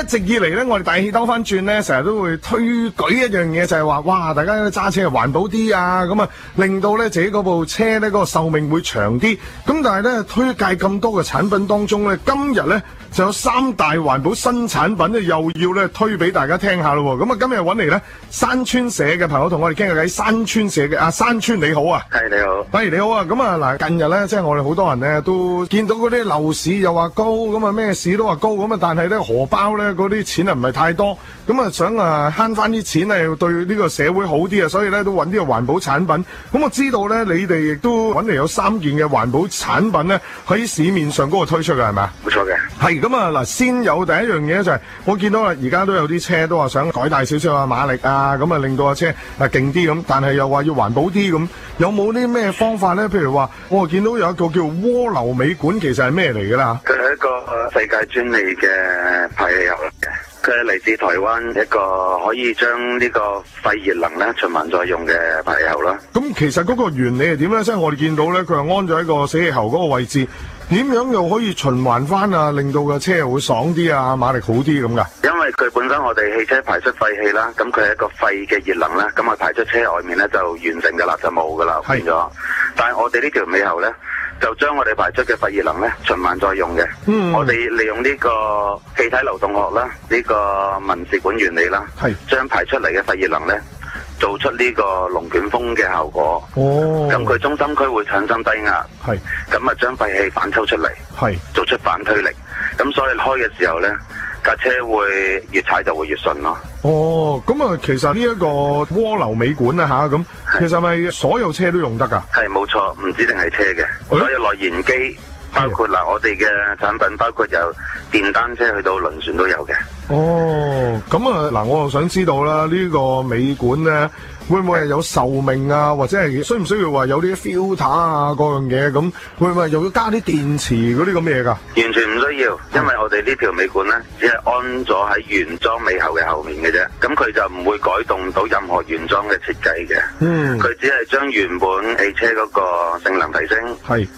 直以嚟咧，我哋大氣兜翻轉咧，成日都會推舉一樣嘢，就係話，哇！大家揸車環保啲啊，咁啊，令到咧自己嗰部車咧嗰個壽命會長啲。咁但係咧，推介咁多嘅產品當中咧，今日咧就有3大環保新產品咧，又要咧推俾大家聽下咯。咁啊，今日揾嚟咧山村社嘅朋友同我哋傾下偈。山村社嘅山村你好啊，係你好，不如你好啊。咁啊嗱，近日咧即係我哋好多人咧都見到嗰啲樓市又話高，咁啊咩市都話高，咁啊但係咧荷包咧嗰啲錢啊唔係太多，咁啊想慳翻啲錢啊，要對呢個社會好啲啊，所以咧都揾啲個環保產品。咁我知道咧你哋亦都揾嚟有3件嘅環保產品咧喺市面上嗰個推出嘅係咪啊？冇錯嘅。係咁啊嗱，先有第一樣嘢就係我見到啦，而家都有啲車都話想改大少少啊馬力啊，咁啊令到架車勁啲咁，但係又話要環保啲咁，有冇啲咩方法咧？譬如話我見到有一個叫渦流尾管，其實係咩嚟㗎啦？佢係一個世界專利嘅排氣喉嚟嘅，佢係嚟自台灣一個可以將呢個廢熱能咧循環再用嘅排氣喉啦。咁其實嗰個原理係點咧？即係我哋見到咧，佢係安咗喺個死氣喉嗰個位置，點樣又可以循環翻啊？令到個車又會爽啲啊，馬力好啲咁㗎？因為佢本身我哋汽車排出廢氣啦，咁佢係一個廢嘅熱能啦，咁啊排出車外面咧就完成㗎啦，就冇㗎啦，變咗。但係我哋呢條尾喉咧，就將我哋排出嘅廢熱能咧循環再用嘅。我哋利用呢個氣體流動學啦，呢個文字管原理啦，將排出嚟嘅廢熱能咧做出呢個龍捲風嘅效果。咁佢中心區會產生低壓，咁啊將廢氣反抽出嚟，做出反推力。咁所以開嘅時候咧，架車會越踩就會越順咯。咁啊，其實呢一個渦流尾管啊吓，咁其實係咪所有車都用得㗎？係冇錯，唔止淨係車嘅，所有內燃機，包括嗱我哋嘅產品，包括由電單車去到輪船都有嘅。咁啊嗱，我又想知道啦，呢個尾管咧會唔會係有壽命啊，或者係需唔需要話有啲 filter 啊嗰樣嘢咁？會唔會又要加啲電池嗰啲咁嘢㗎？完全唔需要，因為我哋呢條尾管咧只係安咗喺原裝尾喉嘅後面嘅啫，咁佢就唔會改動到任何原裝嘅設計嘅。佢只係將原本汽車嗰個性能提升。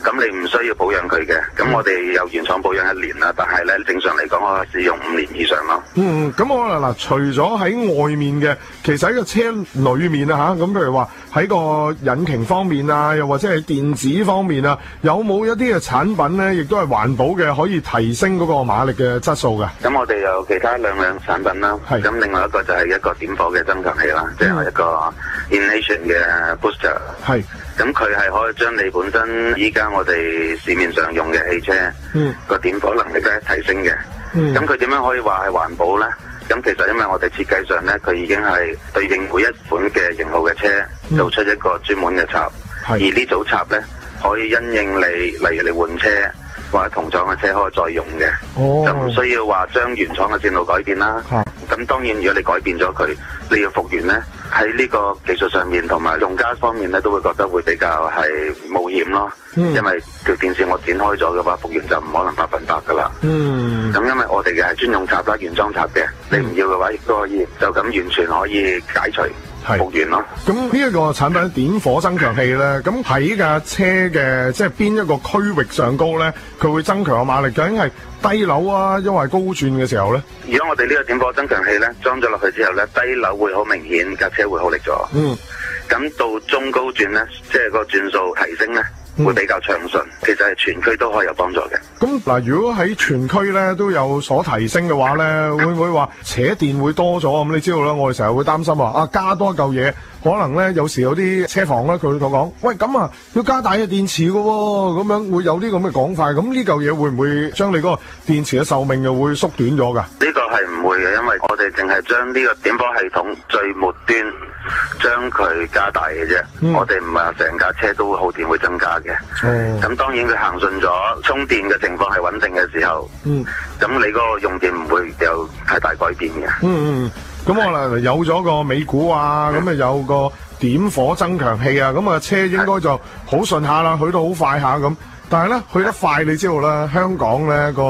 咁你唔需要保養佢嘅。咁我哋有原廠保養1年啦，但係咧正常嚟講我係使用5年以上咯。咁我嗱除咗喺外面嘅，其實喺個車裏面啊嚇，咁譬如話喺個引擎方面啊，又或者係電子方面啊，有冇一啲嘅產品咧，亦都係環保嘅，可以提升嗰個馬力嘅質素嘅？咁我哋有其他兩樣產品啦，咁另外一個就係一個點火嘅增強器啦，即係一個 ignition 嘅 booster。咁佢係可以將你本身依家我哋市面上用嘅汽車個點火能力咧提升嘅。咁佢點樣可以話係環保咧？咁其實因為我哋設計上咧，佢已經係對應每一款嘅型號嘅車做出一個專門嘅插，而呢組插咧可以因應你，例如你換車或者同廠嘅車可以再用嘅，就唔需要話將原廠嘅線路改變啦。咁當然如果你改變咗佢，你要復原咧，喺呢個技術上面同埋用家方面咧，都會覺得會比較係冒險咯。因為條電線我剪開咗嘅話，復原就唔可能100%噶啦。咁因為我哋嘅係專用插啦，原裝插嘅，你唔要嘅話亦都可以就咁完全可以解除復原咯。咁呢一個產品點火增強器咧，咁喺架車嘅即係邊一個區域上高咧，佢會增強個馬力？究竟係低樓啊，因為高轉嘅時候咧？如果我哋呢個點火增強器咧裝咗落去之後咧，低樓會好明顯，架車會好力咗。咁到中高轉咧，即係個轉數提升咧，會比較暢順。其實係全區都可以有幫助嘅。咁嗱，如果喺全區咧都有所提升嘅話咧，會唔會話扯電會多咗？咁你知道啦，我哋成日會擔心話加多一嚿嘢，可能咧有時有啲車房咧佢會講，喂咁啊要加大嘅電池嘅喎，咁樣會有啲咁嘅講法。咁呢嚿嘢會唔會將你嗰個電池嘅壽命又會縮短咗㗎？呢個係唔會嘅，因為我哋淨係將呢個點火系統最末端將佢加大嘅啫。我哋唔係話成架車都會耗電會增加嘅。咁當然佢行順咗，充電嘅情況係穩定嘅時候，咁你嗰個用電唔會有太大改變嘅。咁我嗱有咗個尾鼓啊，咁有個點火增強器啊，咁車應該就好順下啦，去到好快下咁。但係咧去得快，你知道啦，香港咧個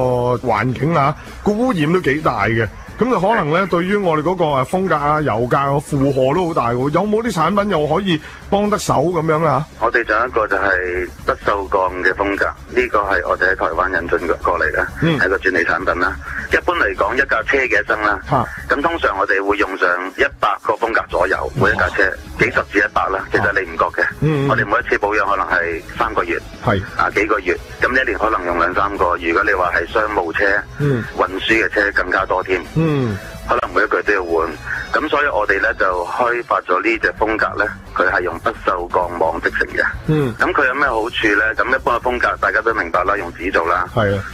環境啊，個污染都幾大嘅。咁就可能咧，對於我哋嗰個風格啊、油價個負荷都好大喎。有冇啲產品又可以幫得手咁樣啊？我哋仲有一個就係不鏽鋼嘅風格，呢個係我哋喺台灣引進過嚟嘅，係個專利產品啦。一般嚟講，一架車嘅一生啦，咁通常我哋會用上100個風格左右，每一架車幾十至100啦，其實你唔覺嘅。我哋每一次保養可能係3個月，幾個月，咁一年可能用2、3個。如果你話係商務車、運輸嘅車更加多添，可能每一個月都要換。咁所以我哋咧就開發咗呢隻風格咧，佢係用不鏽鋼網織成嘅。咁佢有咩好處咧？咁一般嘅風格大家都明白啦，用紙做啦，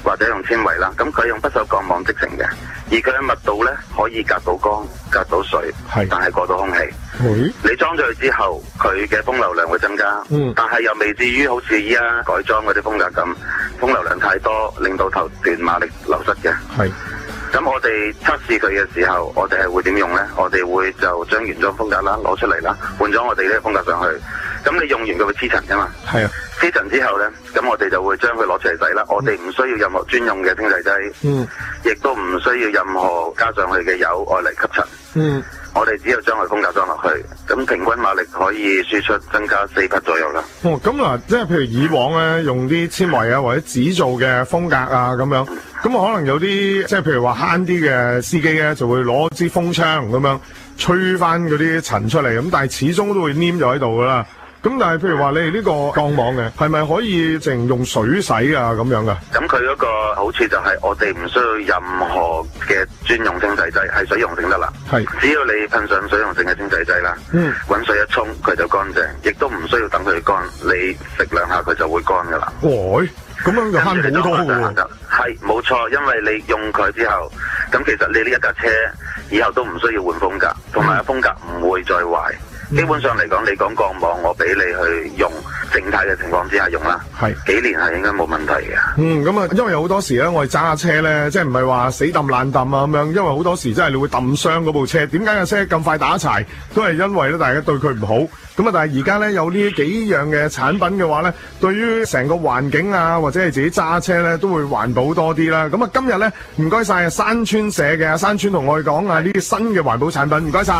或者用纖維啦。咁佢用不鏽鋼網織成嘅，而佢嘅密度咧可以隔到光、隔到水，但係過到空氣。你裝咗佢之後，佢嘅風流量會增加，但係又未至於好似依家改裝嗰啲風格咁，風流量太多，令到頭段馬力流失嘅。咁我哋測試佢嘅時候，我哋係會點用呢？我哋會就將原裝風格啦攞出嚟啦，換咗我哋呢個風格上去。咁你用完佢會黐塵噶嘛？黐塵之後呢，咁我哋就會將佢攞出嚟洗啦。我哋唔需要任何專用嘅清洗劑，亦都唔需要任何加上去嘅油愛嚟吸塵。我哋只有將佢風格裝落去，咁平均馬力可以輸出增加4匹左右啦。咁嗱，即係譬如以往咧用啲纖維啊或者紙做嘅風格啊咁樣，咁可能有啲即係譬如話慳啲嘅司機咧就會攞支風槍咁樣吹翻嗰啲塵出嚟，咁但係始終都會黏咗喺度噶啦。咁但係譬如話你哋呢個鋼網嘅係咪可以淨用水洗啊咁樣噶？咁佢嗰個好處就係我哋唔需要任何嘅專用清洗劑，係水溶性得啦。只要你噴上水溶性嘅清洗劑啦，滾水一沖佢就乾淨，亦都唔需要等佢乾，你食2下佢就會乾噶啦。咁樣就慳好多喎。係冇錯，因為你用佢之後，咁其實你呢一架車以後都唔需要換風格，同埋風格唔會再壞。基本上嚟講，你講鋼網，我俾你去用靜態嘅情況之下用啦，幾年係應該冇問題嘅。咁啊，因為有好多時咧，我哋揸車咧，即係唔係話死揼爛揼啊咁樣，因為好多時真係你會揼傷嗰部車。點解架車咁快打柴？都係因為咧，大家對佢唔好。咁啊，但係而家咧有呢幾樣嘅產品嘅話咧，對於成個環境啊，或者係自己揸車咧，都會環保多啲啦。咁啊，今日咧唔該晒山村社嘅山村同我哋講啊呢啲新嘅環保產品，唔該晒。